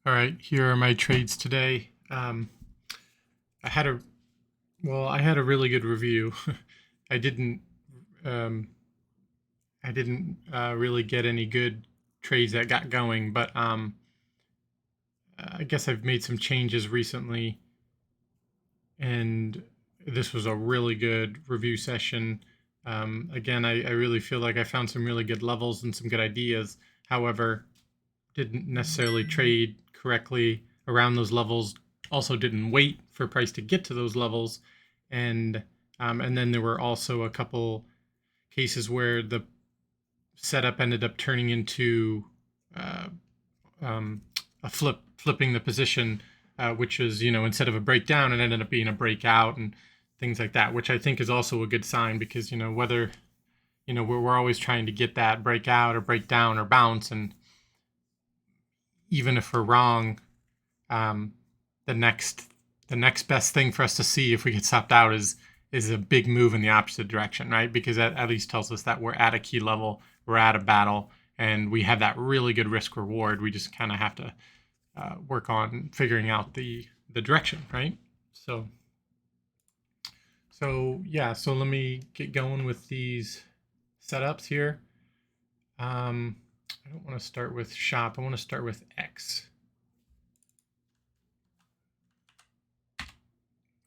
All right, here are my trades today. I had a I had a really good review. I didn't um, I didn't really get any good trades that got going, but I guess I've made some changes recently, and this was a really good review session. Again, I really feel like I found some really good levels and some good ideas. However, didn't necessarily trade correctly around those levels. Also, didn't wait for price to get to those levels, and then there were also a couple cases where the setup ended up turning into uh, flipping the position, which is, instead of a breakdown, it ended up being a breakout and things like that, which I think is also a good sign because whether we're always trying to get that breakout or breakdown or bounce, and even if we're wrong, um, the next best thing for us to see if we get stopped out is a big move in the opposite direction, right? Because that at least tells us that we're at a key level, we're at a battle, and we have that really good risk reward. We just kind of have to work on figuring out the direction, right? So yeah, so let me get going with these setups here. I don't want to start with shop. I want to start with X.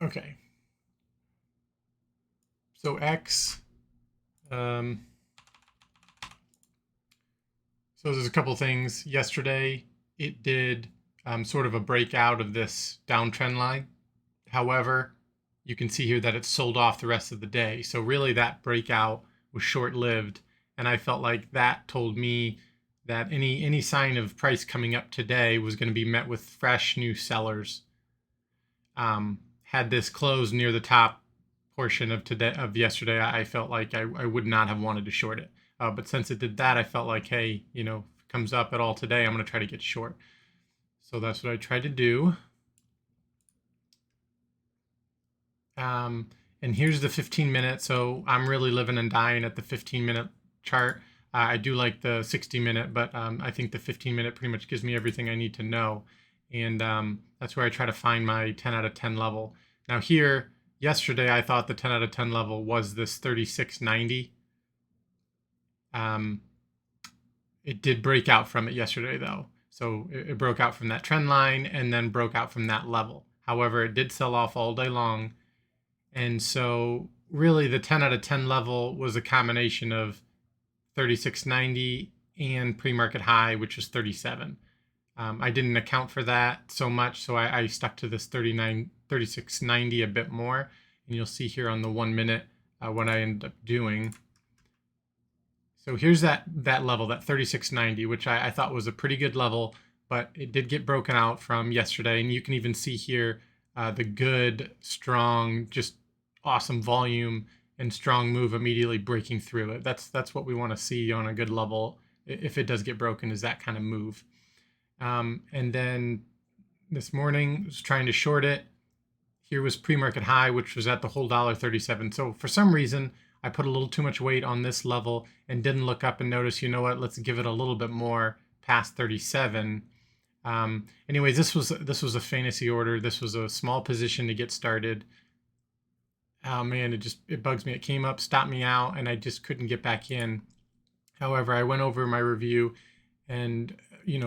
Okay. So X, so there's a couple things. Yesterday, it did sort of a breakout of this downtrend line. However, you can see here that it sold off the rest of the day. So really that breakout was short-lived. And I felt like that told me that any sign of price coming up today was going to be met with fresh new sellers. Had this closed near the top portion of yesterday, I felt like I would not have wanted to short it. But since it did that, I felt like, hey, if it comes up at all today, I'm going to try to get short. So that's what I tried to do. And here's the 15-minute. So I'm really living and dying at the 15-minute chart. I do like the 60-minute, but I think the 15-minute pretty much gives me everything I need to know. And that's where I try to find my 10 out of 10 level. Now here, yesterday, I thought the 10 out of 10 level was this 36.90. It did break out from it yesterday, though. So it broke out from that trend line and then broke out from that level. However, it did sell off all day long. And so really the 10 out of 10 level was a combination of 36.90 and pre-market high, which was 37. I didn't account for that so much, so I stuck to this 36.90 a bit more. And you'll see here on the 1 minute what I ended up doing. So here's that level, that 36.90, which I thought was a pretty good level, but it did get broken out from yesterday. And you can even see here the good, strong, just awesome volume and strong move immediately breaking through it. That's what we want to see on a good level if it does get broken, is that kind of move. And then this morning, I was trying to short it. Here was pre-market high, which was at the whole $1.37. So for some reason, I put a little too much weight on this level and didn't look up and notice, let's give it a little bit more past 37. Anyways, this was a fantasy order. This was a small position to get started. Oh man, it bugs me. It came up, stopped me out, and I just couldn't get back in. However, I went over my review and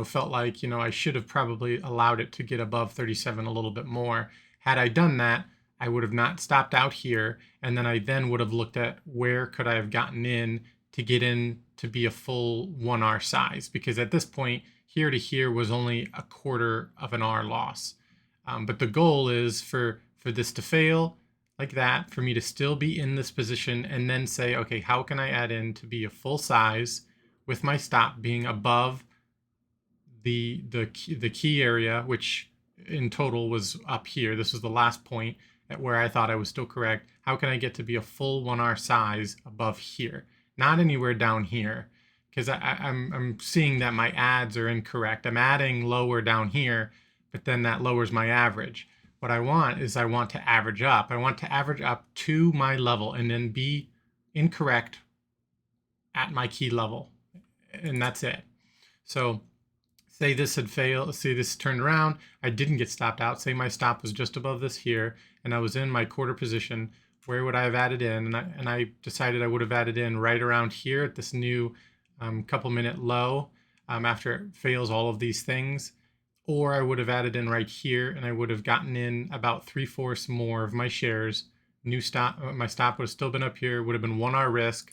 felt like I should have probably allowed it to get above 37 a little bit more. Had I done that, I would have not stopped out here, and then I would have looked at where could I have gotten in to get in to be a full 1R size, because at this point, here to here was only a quarter of an R loss. But the goal is for this to fail like that, for me to still be in this position and then say, okay, how can I add in to be a full size with my stop being above the key area, which in total was up here. This was the last point at where I thought I was still correct. How can I get to be a full 1R size above here? Not anywhere down here, because I'm seeing that my adds are incorrect. I'm adding lower down here, but then that lowers my average. What I want to average up. I want to average up to my level and then be incorrect at my key level. And that's it. So say this had failed, say this turned around, I didn't get stopped out, say my stop was just above this here, and I was in my quarter position, where would I have added in? And I decided I would have added in right around here at this new couple minute low after it fails all of these things. Or I would have added in right here, and I would have gotten in about 3/4 more of my shares. New stop, my stop would have still been up here, would have been 1R risk.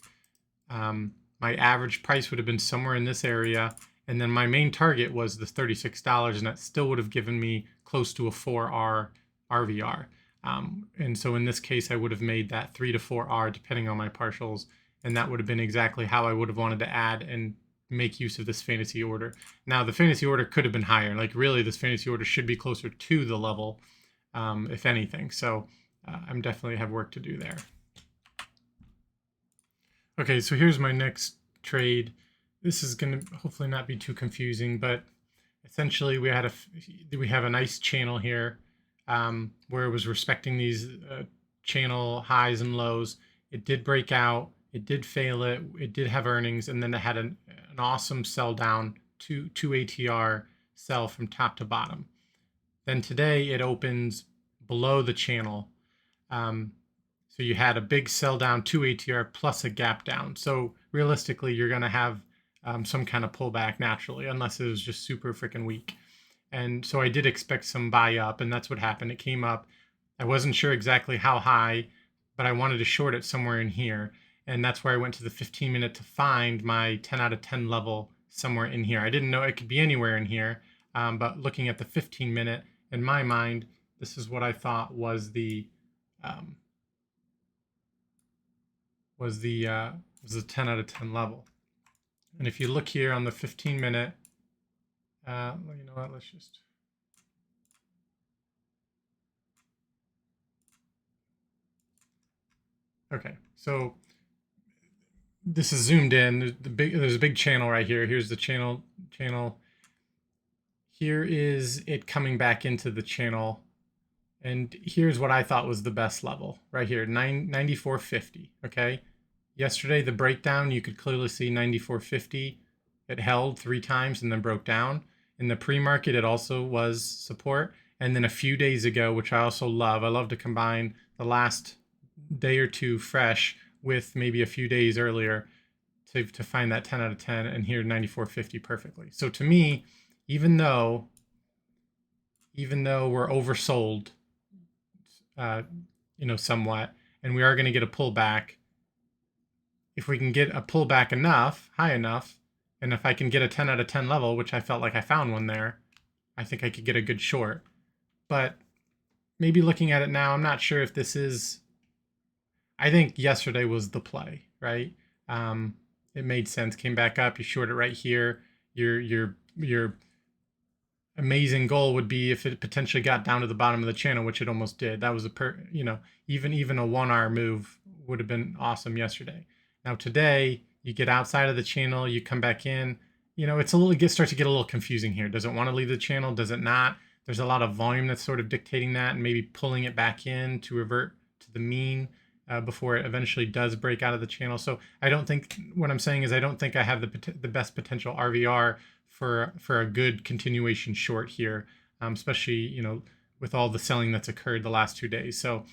My average price would have been somewhere in this area. And then my main target was the $36, and that still would have given me close to a 4R RVR. And so in this case, I would have made that 3 to 4R depending on my partials. And that would have been exactly how I would have wanted to add and make use of this fantasy order. Now, the fantasy order could have been higher. Like, really, this fantasy order should be closer to the level, if anything. So I'm definitely have work to do there. Okay, so here's my next trade. This is going to hopefully not be too confusing, but essentially we have a nice channel here where it was respecting these channel highs and lows. It did break out. It did fail it. It did have earnings, and then it had an awesome sell down to ATR sell from top to bottom. Then today it opens below the channel. So you had a big sell down to ATR plus a gap down. So realistically, you're going to have some kind of pullback naturally, unless it was just super freaking weak. And so I did expect some buy up, and that's what happened. It came up. I wasn't sure exactly how high, but I wanted to short it somewhere in here. And that's where I went to the 15-minute to find my 10 out of 10 level somewhere in here. I didn't know it could be anywhere in here, but looking at the 15-minute, in my mind, this is what I thought was the 10 out of 10 level. And if you look here on the 15-minute, well, you know what, let's just. Okay, so this is zoomed in. There's a big channel right here. Here's the channel. Here is it coming back into the channel. And here's what I thought was the best level right here, 94.50, okay? Yesterday, the breakdown, you could clearly see 94.50. It held 3 times and then broke down. In the pre-market, it also was support. And then a few days ago, which I also love, I love to combine the last day or two fresh with maybe a few days earlier to find that 10 out of 10 and here 94.50 perfectly. So to me, even though we're oversold, somewhat, and we are going to get a pullback, if we can get a pullback high enough, and if I can get a 10 out of 10 level, which I felt like I found one there, I think I could get a good short. But maybe looking at it now, I'm not sure if this is, I think yesterday was the play, right? It made sense, came back up, you short it right here. Your amazing goal would be if it potentially got down to the bottom of the channel, which it almost did. That was even a 1R move would have been awesome yesterday. Now today, you get outside of the channel, you come back in. It's starts to get a little confusing here. Does it want to leave the channel? Does it not? There's a lot of volume that's sort of dictating that, and maybe pulling it back in to revert to the mean before it eventually does break out of the channel. So I don't think, what I'm saying is I don't think I have the best potential RVR for a good continuation short here, especially with all the selling that's occurred the last 2 days. So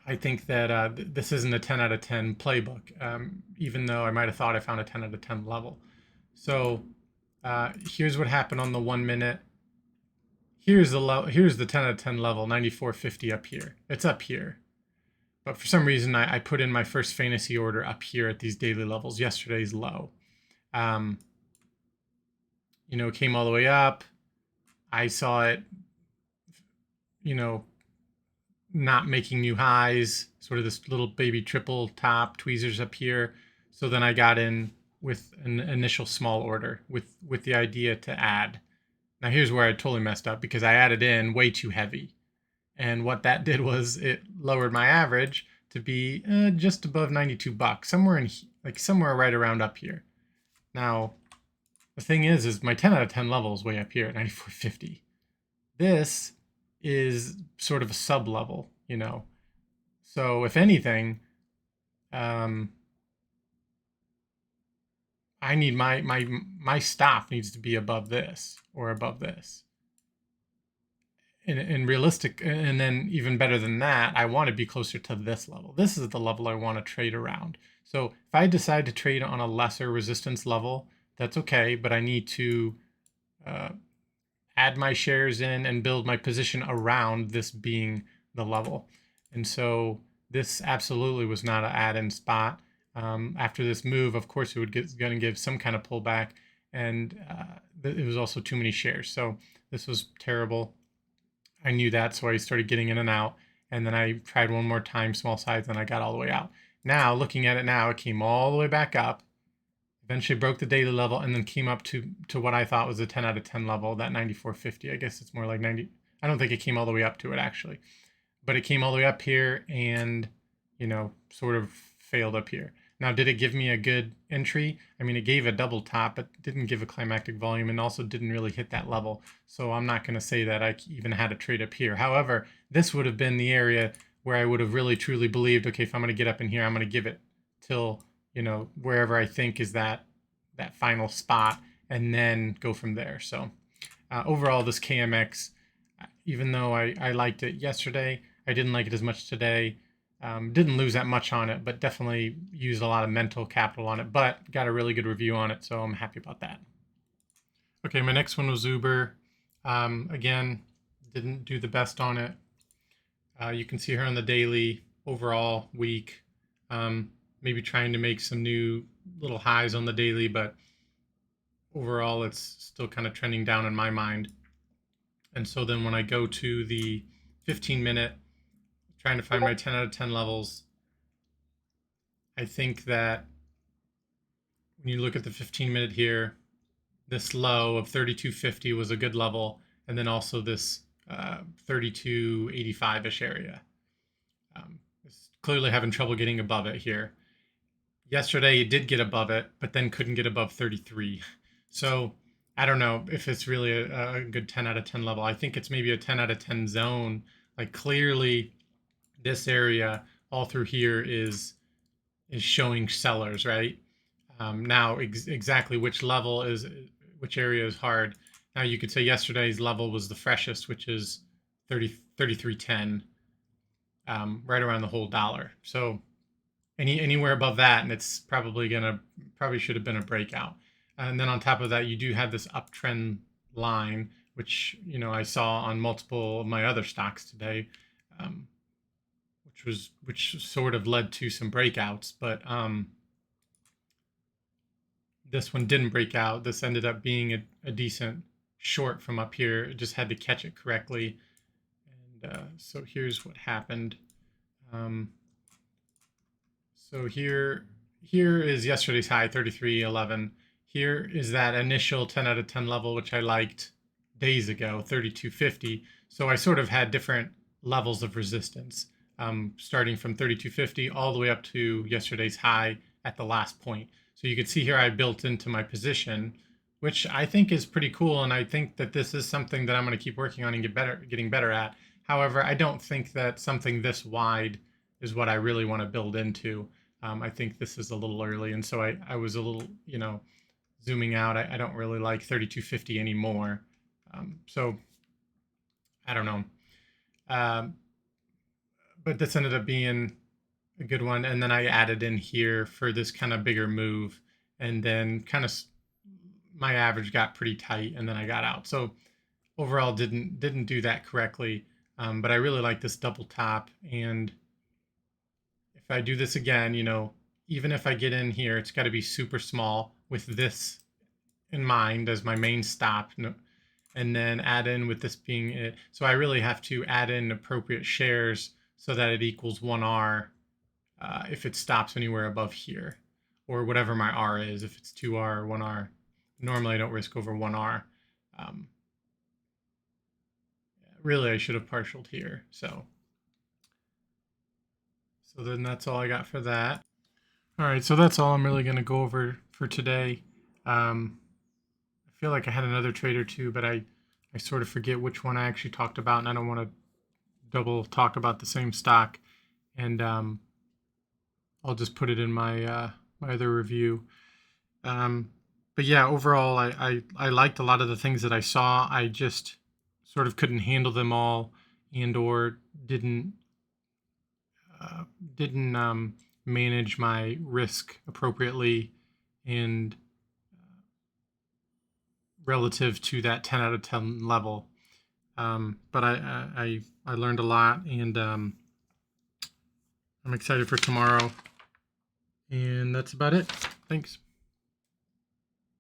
I think that this isn't a 10 out of 10 playbook, even though I might have thought I found a 10 out of 10 level. So here's what happened on the 1 minute. Here's the 10 out of 10 level, 94.50 up here. It's up here. But for some reason, I put in my first fantasy order up here at these daily levels, yesterday's low. Came all the way up. I saw it, not making new highs, sort of this little baby triple top tweezers up here. So then I got in with an initial small order with the idea to add. Now here's where I totally messed up, because I added in way too heavy. And what that did was it lowered my average to be just above $92, somewhere right around up here. Now, the thing is my 10 out of 10 level is way up here at 94.50. This is sort of a sub level, So if anything, I I need my stop needs to be above this or above this. And realistic, and then even better than that, I want to be closer to this level. This is the level I want to trade around. So if I decide to trade on a lesser resistance level, that's okay, but I need to add my shares in and build my position around this being the level. And so this absolutely was not an add-in spot. After this move, of course, it would going to give some kind of pullback, and it was also too many shares. So this was terrible. I knew that, so I started getting in and out, and then I tried one more time, small size, and I got all the way out. Now, looking at it now, it came all the way back up, eventually broke the daily level, and then came up to what I thought was a 10 out of 10 level, that 94.50. I guess it's more like 90. I don't think it came all the way up to it, actually. But it came all the way up here and, sort of failed up here. Now, did it give me a good entry? I mean, it gave a double top, but didn't give a climactic volume and also didn't really hit that level. So I'm not going to say that I even had a trade up here. However, this would have been the area where I would have really truly believed, okay, if I'm going to get up in here, I'm going to give it till, wherever I think is that final spot and then go from there. So overall, this KMX, even though I liked it yesterday, I didn't like it as much today. Didn't lose that much on it, but definitely used a lot of mental capital on it, but got a really good review on it, so I'm happy about that. Okay, my next one was Uber. Again, didn't do the best on it. You can see here on the daily, overall weak. Maybe trying to make some new little highs on the daily, but overall it's still kind of trending down in my mind. And so then when I go to the 15-minute, trying to find my 10 out of 10 levels, I think that when you look at the 15-minute here, this low of 32.50 was a good level, and then also this 32.85-ish area. Clearly having trouble getting above it here. Yesterday it did get above it, but then couldn't get above 33. So I don't know if it's really a good 10 out of 10 level. I think it's maybe a 10 out of 10 zone. Like clearly this area all through here is showing sellers, right? Now exactly which area is hard. Now you could say yesterday's level was the freshest, which is 33.10, right around the whole dollar. So anywhere above that, and it's probably should have been a breakout. And then on top of that, you do have this uptrend line, which I saw on multiple of my other stocks today, which sort of led to some breakouts, but this one didn't break out. This ended up being a decent short from up here. It just had to catch it correctly. And so here's what happened. So here is yesterday's high, 33.11. Here is that initial 10 out of 10 level, which I liked days ago, 32.50. So I sort of had different levels of resistance, starting from 32.50 all the way up to yesterday's high at the last point. So you can see here I built into my position, which I think is pretty cool. And I think that this is something that I'm going to keep working on and getting better at. However, I don't think that something this wide is what I really want to build into. I think this is a little early. And so I was a little, zooming out. I don't really like 32.50 anymore. So I don't know. But this ended up being a good one. And then I added in here for this kind of bigger move. And then kind of my average got pretty tight and then I got out. So overall didn't do that correctly. But I really like this double top. And if I do this again, even if I get in here, it's got to be super small with this in mind as my main stop. And then add in with this being it. So I really have to add in appropriate shares so that it equals 1R if it stops anywhere above here, or whatever my R is, if it's 2R or 1R. Normally I don't risk over 1R. Really, I should have partialed here. So then that's all I got for that. All right, so that's all I'm really going to go over for today. I feel like I had another trade or two, but I sort of forget which one I actually talked about, and I don't want to double talk about the same stock. And I'll just put it in my my other review. but yeah, overall, I liked a lot of the things that I saw. I just sort of couldn't handle them all, and or didn't uh, didn't manage my risk appropriately, and relative to that 10 out of 10 level. But I learned a lot, and I'm excited for tomorrow. And that's about it. Thanks.